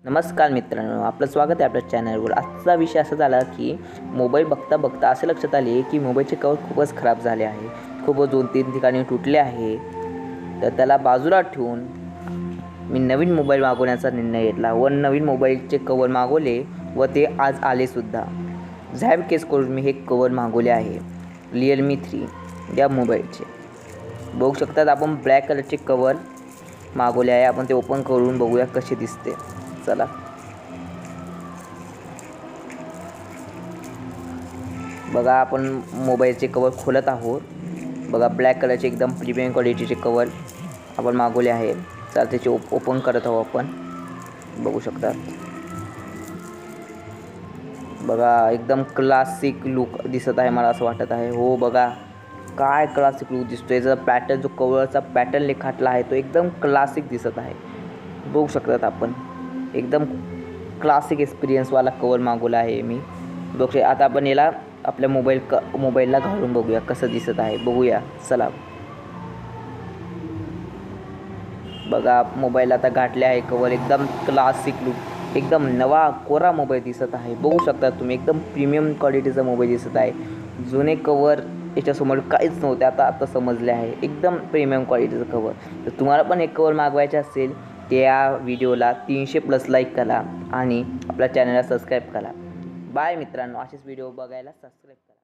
नमस्कार मित्रांनो, आपलं स्वागत आहे आपल्या चॅनलवर। आजचा विषय असा झाला की मोबाईल बघता बघता असे लक्षात आले की मोबाईलचे कवर खूपच खराब झाले आहे, खूपच 2-3 ठिकाणी तुटले आहे। तर त्याला बाजूला ठेवून मी नवीन मोबाईल मागवण्याचा निर्णय घेतला व नवीन मोबाईलचे कवर मागवले व ते आज आलेसुद्धा। झॅब केस करून मी हे कवर मागवले आहे, Realme 3 या मोबाईलचे। बघू शकतात आपण ब्लॅक कलरचे कवर मागवले आहे। आपण ते ओपन करून बघूया कसे दिसते। चला, बघा आपण मोबाईलचे कवर खोलत आहोत। बघा ब्लॅक कलरचे एकदम प्रीमियम क्वालिटीचे कवर आपण मागवले आहे। चला त्याचे ओपन करत आहोत आपण, बघू शकता। बघा एकदम क्लासिक लुक दिसत आहे, मला असं वाटत आहे। हो बघा काय क्लासिक लुक दिसतोय। याचा पॅटर्न, जो कवरचा पॅटर्न रेखाटला आहे तो एकदम क्लासिक दिसत आहे। बघू शकतात आपण, एकदम क्लासिक एक्सपिरियन्सवाला कवर मागवला आहे मी। बघू आता आपण याला आपल्या मोबाईलला घालून बघूया कसं दिसत आहे, बघूया चला। बघा मोबाईल आता घातले आहे कवर, एकदम क्लासिक लुक, एकदम नवा कोरा मोबाईल दिसत आहे। बघू शकता तुम्ही, एकदम प्रीमियम क्वालिटीचा मोबाईल दिसत आहे। जुने कवर याच्यासमोर काहीच नव्हते, आता समजले आहे एकदम प्रीमियम क्वालिटीचं कवर। तर तुम्हाला पण एक कवर मागवायचे असेल त्या व्हिडिओला 300+ लाईक करा आणि आपल्या चॅनलला सबस्क्राईब करा। बाय मित्रांनो, असेच व्हिडिओ बघायला सबस्क्राईब करा।